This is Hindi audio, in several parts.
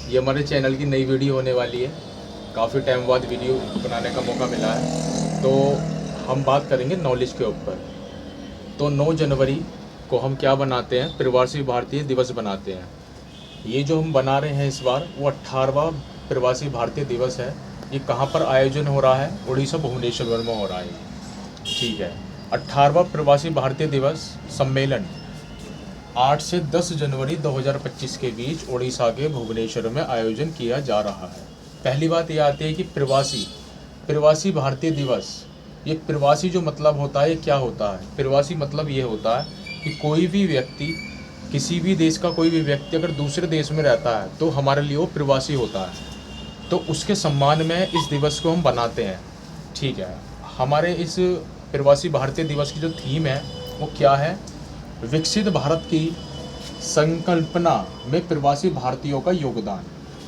ये हमारे चैनल की नई वीडियो होने वाली है। काफ़ी टाइम बाद वीडियो बनाने का मौका मिला है, तो हम बात करेंगे नॉलेज के ऊपर। तो 9 जनवरी को हम क्या बनाते हैं, प्रवासी भारतीय दिवस बनाते हैं। ये जो हम बना रहे हैं इस बार, वो 18वां प्रवासी भारतीय दिवस है। ये कहाँ पर आयोजन हो रहा है? उड़ीसा भुवनेश्वर में हो रहा है। ठीक है, 18वां प्रवासी भारतीय दिवस सम्मेलन 8 से 10 जनवरी 2025 के बीच उड़ीसा के भुवनेश्वर में आयोजन किया जा रहा है। पहली बात यह आती है कि प्रवासी भारतीय दिवस, ये प्रवासी जो मतलब होता है, ये क्या होता है? प्रवासी मतलब ये होता है कि कोई भी व्यक्ति, किसी भी देश का कोई भी व्यक्ति अगर दूसरे देश में रहता है तो हमारे लिए वो प्रवासी होता है। तो उसके सम्मान में इस दिवस को हम बनाते हैं। ठीक है, हमारे इस प्रवासी भारतीय दिवस की जो थीम है वो क्या है? विकसित भारत की संकल्पना में प्रवासी भारतीयों का योगदान।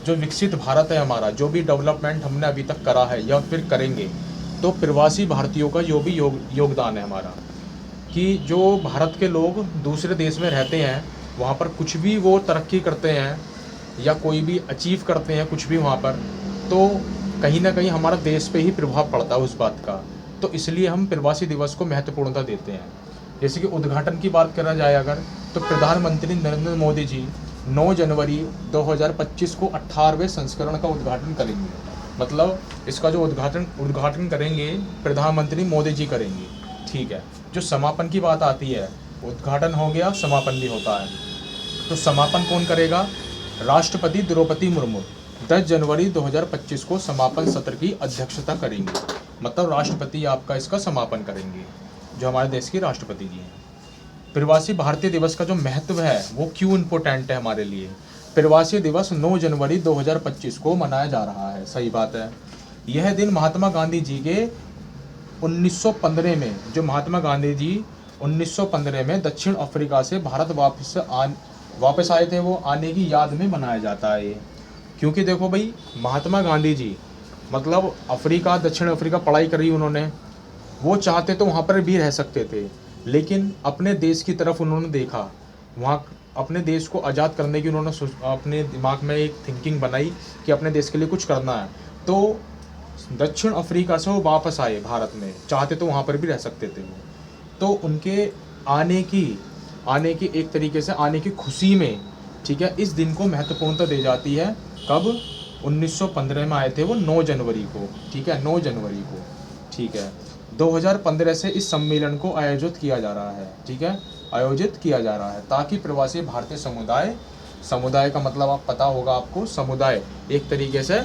जो विकसित भारत है हमारा, जो भी डेवलपमेंट हमने अभी तक करा है या फिर करेंगे, तो प्रवासी भारतीयों का जो भी योगदान है हमारा, कि जो भारत के लोग दूसरे देश में रहते हैं, वहाँ पर कुछ भी वो तरक्की करते हैं या कोई भी अचीव करते हैं कुछ भी वहाँ पर, तो कहीं ना कहीं हमारा देश पे ही प्रभाव पड़ता है उस बात का। तो इसलिए हम प्रवासी दिवस को महत्वपूर्णता देते हैं। जैसे कि उद्घाटन की बात करा जाए अगर, तो प्रधानमंत्री नरेंद्र मोदी जी 9 जनवरी 2025 को 18वें संस्करण का उद्घाटन करेंगे। मतलब इसका जो उद्घाटन करेंगे प्रधानमंत्री मोदी जी करेंगे। ठीक है, जो समापन की बात आती है, उद्घाटन हो गया, समापन भी होता है। तो समापन कौन करेगा? राष्ट्रपति द्रौपदी मुर्मू 10 जनवरी 2025 को समापन सत्र की अध्यक्षता करेंगे। मतलब राष्ट्रपति आपका इसका समापन करेंगे, जो हमारे देश के राष्ट्रपति जी हैं। प्रवासी भारतीय दिवस का जो महत्व है वो क्यों इम्पोर्टेंट है हमारे लिए? प्रवासी दिवस 9 जनवरी 2025 को मनाया जा रहा है, सही बात है। यह दिन महात्मा गांधी जी के 1915 में, जो महात्मा गांधी जी 1915 में दक्षिण अफ्रीका से भारत वापस आए थे, वो आने की याद में मनाया जाता है ये। क्योंकि देखो भाई, महात्मा गांधी जी मतलब अफ्रीका, दक्षिण अफ्रीका पढ़ाई करी उन्होंने। वो चाहते तो वहाँ पर भी रह सकते थे, लेकिन अपने देश की तरफ उन्होंने देखा। वहाँ अपने देश को आज़ाद करने की उन्होंने अपने दिमाग में एक थिंकिंग बनाई कि अपने देश के लिए कुछ करना है। तो दक्षिण अफ्रीका से वो वापस आए भारत में, चाहते तो वहाँ पर भी रह सकते थे वो। तो उनके आने की एक तरीके से आने की खुशी में, ठीक है, इस दिन को महत्वपूर्णता दी जाती है। कब? 1915 में आए थे वो 9 जनवरी को। ठीक है, 9 जनवरी को। ठीक है, 2015 से इस सम्मेलन को आयोजित किया जा रहा है। ठीक है, आयोजित किया जा रहा है ताकि प्रवासी भारतीय समुदाय का मतलब आप पता होगा आपको, समुदाय एक तरीके से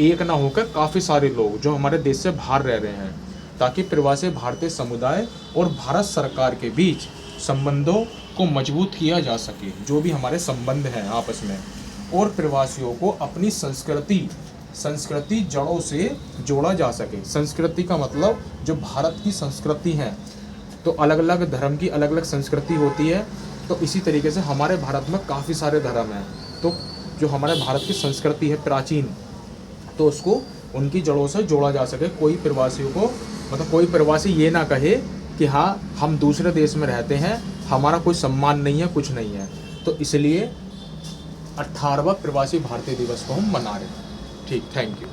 एक ना होकर काफ़ी सारे लोग जो हमारे देश से बाहर रह रहे हैं, ताकि प्रवासी भारतीय समुदाय और भारत सरकार के बीच संबंधों को मजबूत किया जा सके, जो भी हमारे संबंध हैं आपस में, और प्रवासियों को अपनी संस्कृति जड़ों से जोड़ा जा सके। संस्कृति का मतलब जो भारत की संस्कृति है, तो अलग अलग धर्म की अलग अलग संस्कृति होती है। तो इसी तरीके से हमारे भारत में काफ़ी सारे धर्म हैं, तो जो हमारे भारत की संस्कृति है प्राचीन, तो उसको उनकी जड़ों से जोड़ा जा सके। कोई प्रवासियों को, मतलब कोई प्रवासी ये ना कहे कि हाँ हम दूसरे देश में रहते हैं, हमारा कोई सम्मान नहीं है, कुछ नहीं है। तो इसलिए 18वां प्रवासी भारतीय दिवस को हम मना रहे हैं। ठीक, थैंक यू।